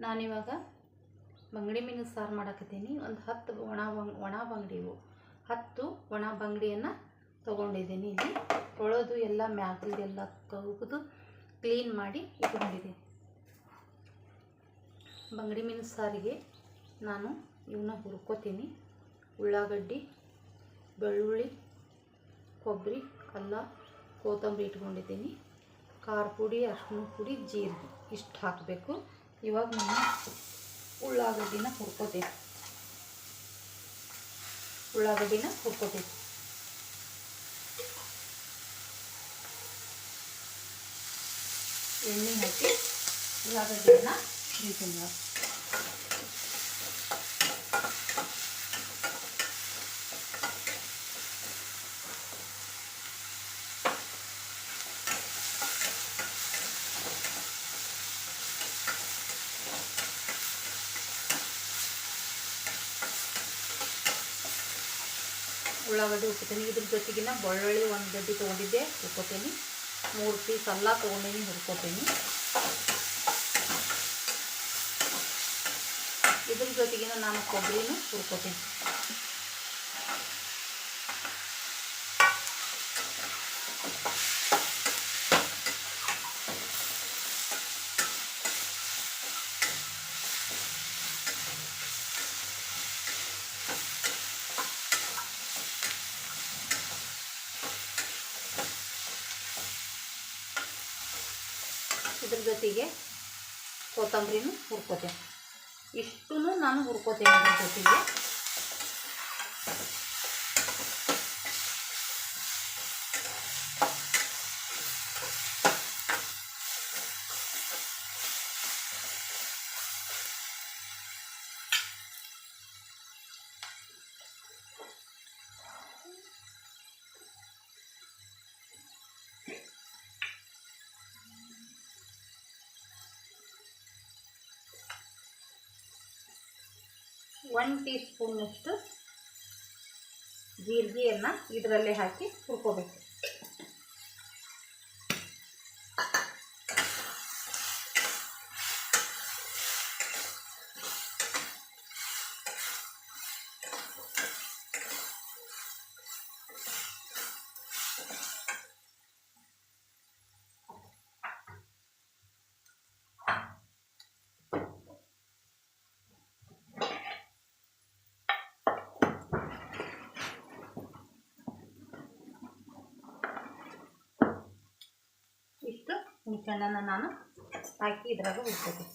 ನಾನಿವಾಗ ಬಂಗಡಿ ಮೀನು ಸಾರು ಮಾಡಕತ್ತೀನಿ. ಒಂದು 10 ಒಣ ಬಂಗಡಿವು 10 ಒಣ ಬಂಗಡಿಯನ್ನು ತೊಗೊಂಡಿದ್ದೀನಿ. ಇಲ್ಲಿ ತೊಳೆದು ಎಲ್ಲ ಮ್ಯಾಗಲ್ದೆಲ್ಲ ತೆಗೆದು ಕ್ಲೀನ್ ಮಾಡಿ ಇಟ್ಕೊಂಡಿದ್ದೀನಿ. ಬಂಗಡಿ ಮೀನು ಸಾರಿಗೆ ನಾನು ಇವನ್ನ ಹುರ್ಕೋತೀನಿ. ಉಳ್ಳಾಗಡ್ಡಿ, ಬೆಳ್ಳುಳ್ಳಿ, ಕೊಬ್ಬರಿ, ಅಲ್ಲ, ಕೊತ್ತಂಬರಿ ಇಟ್ಕೊಂಡಿದ್ದೀನಿ. ಖಾರ ಪುಡಿ, ಅರಿಶಿನ ಪುಡಿ, ಜೀರಿಗೆ ಇಷ್ಟು ಹಾಕಬೇಕು. ಇವಾಗ ನಾನು ಉಳ್ಳಾಗಡ್ಡಿನ ಹುರ್ಕೋತೀನಿ. ಎಣ್ಣೆ ಹಾಕಿ ಉಳ್ಳಾಗಡ್ಡಿಯನ್ನು ಹುರಿತೀನಿ. ಉಳ್ಳಾಗಡ್ಡಿ ಹುರ್ಕೋತೀನಿ. ಇದ್ರ ಜೊತೆಗಿನ ಬೆಳ್ಳುಳ್ಳಿ ಒಂದು ಗಡ್ಡೆ ತೊಗೊಂಡಿದ್ದೆ ಹುರ್ಕೋತೀನಿ. 3 ಪೀಸ್ ಅಲ್ಲ ತೊಗೊಂಡಿನಿ ಹುರ್ಕೋತೀನಿ. ಇದ್ರ ಜೊತೆಗಿನ ನಾನು ಕೊಬ್ಬರಿನೂ ಹುರ್ಕೋತೀನಿ. ಇದ್ರ ಜೊತೆಗೆ ಕೊತ್ತಂಬರಿನೂ ಹುರ್ಕೋತೀನಿ. ಇಷ್ಟೂ ನಾನು ಹುರ್ಕೋತೀನಿ. ಇದ್ರ ಜೊತೆಗೆ ಒಂದು ಟೀ ಸ್ಪೂನಷ್ಟು ಜೀರಿಗೆಯನ್ನು ಇದರಲ್ಲೇ ಹಾಕಿ ಹುರ್ಕೋಬೇಕು. ಇಷ್ಟು ಹುಣಸೆಹಣ್ಣನ್ನು ನಾನು ಹಾಕಿ ಇದ್ರಾಗ ಹುರ್ಕೋತೀನಿ.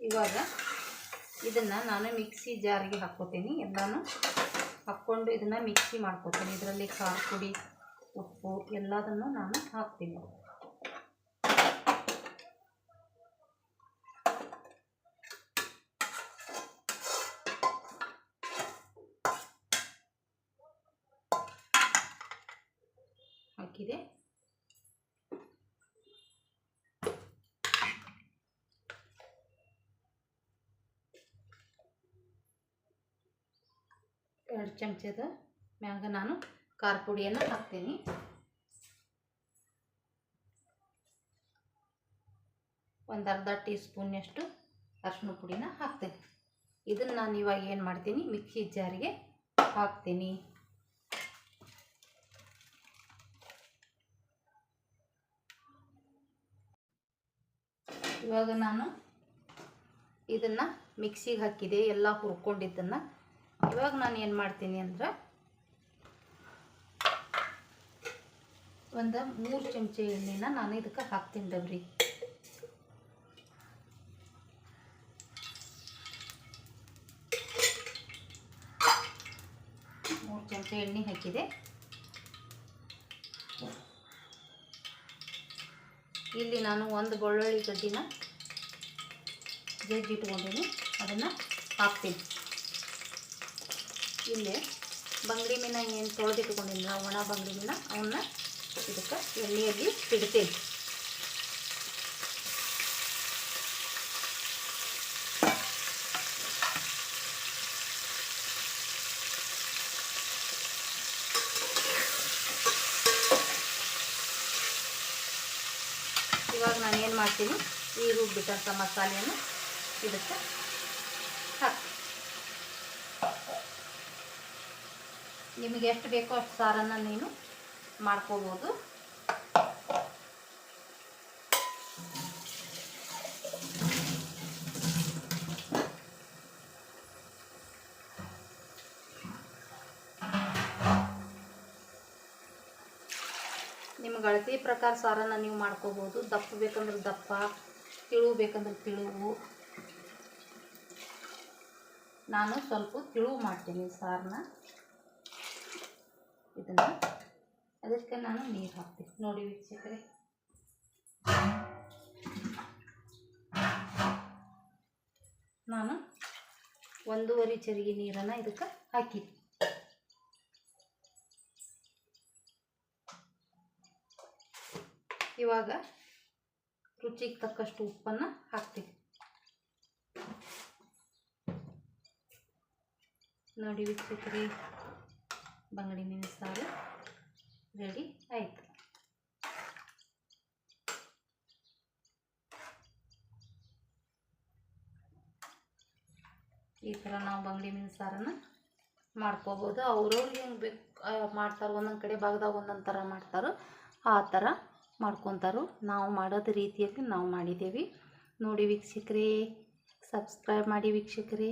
ಇವಾಗ ಇದನ್ನು ನಾನು ಮಿಕ್ಸಿ ಜಾರಿಗೆ ಹಾಕ್ಕೋತೀನಿ. ಎಲ್ಲನೂ ಹಾಕ್ಕೊಂಡು ಇದನ್ನು ಮಿಕ್ಸಿ ಮಾಡ್ಕೋತೀನಿ. ಇದರಲ್ಲಿ ಖಾರ ಪುಡಿ, ಉಪ್ಪು ಎಲ್ಲದನ್ನು ನಾನು ಹಾಕ್ತೀನಿ. ಹಾಕಿದೆ. ಎರಡು ಚಮಚದ ಮ್ಯಾಗ ನಾನು ಖಾರ ಪುಡಿಯನ್ನು ಹಾಕ್ತೀನಿ. ಒಂದು ಅರ್ಧ ಟೀ ಸ್ಪೂನ್ನಷ್ಟು ಅರಿಶಿನ ಪುಡಿನ ಹಾಕ್ತೀನಿ. ಇದನ್ನು ನಾನು ಇವಾಗ ಏನು ಮಾಡ್ತೀನಿ, ಮಿಕ್ಸಿ ಜಾರಿಗೆ ಹಾಕ್ತೀನಿ. ಇವಾಗ ನಾನು ಇದನ್ನು ಮಿಕ್ಸಿಗೆ ಹಾಕಿದೆ, ಎಲ್ಲ ಹುರ್ಕೊಂಡಿದ್ದನ್ನು. ಇವಾಗ ನಾನು ಏನು ಮಾಡ್ತೀನಿ ಅಂದ್ರೆ ಒಂದು 3 ಚಮಚ ಎಣ್ಣೆನ ನಾನು ಇದಕ್ಕೆ ಹಾಕ್ತೀನಿ. ಡಬ್ರಿ ಸ್ವಲ್ಪ ಎಣ್ಣೆ ಹಾಕಿದೆ. ಇಲ್ಲಿ ನಾನು ಒಂದು ಬೆಳ್ಳುಳ್ಳಿ ಗಡ್ಡಿನ ಜಜ್ಜಿಟ್ಕೊಂಡಿನಿ, ಅದನ್ನು ಹಾಕ್ತೀನಿ. ಇಲ್ಲೇ ಬಂಗಡಿ ಮೀನ ಏನು ತೊಳೆದಿಟ್ಕೊಂಡಿನಿ ನಾವು, ಒಣ ಬಂಗಡಿ ಮೀನ, ಅವನ್ನ ಇದಕ್ಕೆ ಎಣ್ಣೆಯಲ್ಲಿ ಇಡ್ತೀನಿ. ಇವಾಗ ನಾನು ಏನು ಮಾಡ್ತೀನಿ, ಈ ರುಬ್ಬಿಟ್ಟಂಥ ಮಸಾಲೆಯನ್ನು ಇದಕ್ಕೆ ಹಾಕಿ, ನಿಮಗೆ ಎಷ್ಟು ಬೇಕೋ ಅಷ್ಟು ಸಾರನ್ನು ನೀನು ಮಾಡ್ಕೋಬೋದು. ನಿಮ್ಗೆ ಅಳತೆ ಪ್ರಕಾರ ಸಾರನ್ನು ನೀವು ಮಾಡ್ಕೋಬೋದು. ದಪ್ಪ ಬೇಕಂದ್ರೆ ದಪ್ಪ, ತಿಳುವು ಬೇಕಂದ್ರೆ ತಿಳುವು. ನಾನು ಸ್ವಲ್ಪ ತಿಳುವು ಮಾಡ್ತೀನಿ ಸಾರನ್ನ. ಇದನ್ನು ಅದಕ್ಕೆ ನಾನು ನೀರು ಹಾಕ್ತೀನಿ. ನೋಡಿ ವೀಕ್ಷಕರೇ, ನಾನು 1.5 ಚರಿಗೆ ನೀರನ್ನು ಇದಕ್ಕೆ ಹಾಕಿ, ಇವಾಗ ರುಚಿಗೆ ತಕ್ಕಷ್ಟು ಉಪ್ಪನ್ನು ಹಾಕ್ತೀವಿ. ನೋಡಿ ವೀಕ್ಷಕರೇ, ಬಂಗಡಿ ಮೀನು ಸಾರು ರೆಡಿ ಆಯಿತು. ಈ ಥರ ನಾವು ಬಂಗಡಿ ಮೀನು ಸಾರನ್ನು ಮಾಡ್ಕೋಬೋದು. ಅವ್ರವ್ರಿಗೆ ಹೆಂಗೆ ಬೇಕು ಮಾಡ್ತಾರೆ, ಒಂದೊಂದು ಕಡೆ ಭಾಗದಾಗ ಒಂದೊಂದು ಥರ ಮಾಡ್ತಾರೆ, ಆ ಥರ ಮಾಡ್ಕೊತಾರೋ. ನಾವು ಮಾಡೋದು ರೀತಿಯಲ್ಲಿ ನಾವು ಮಾಡಿದ್ದೇವೆ. ನೋಡಿ ವೀಕ್ಷಕರೇ, ಸಬ್ಸ್ಕ್ರೈಬ್ ಮಾಡಿ ವೀಕ್ಷಕರೇ.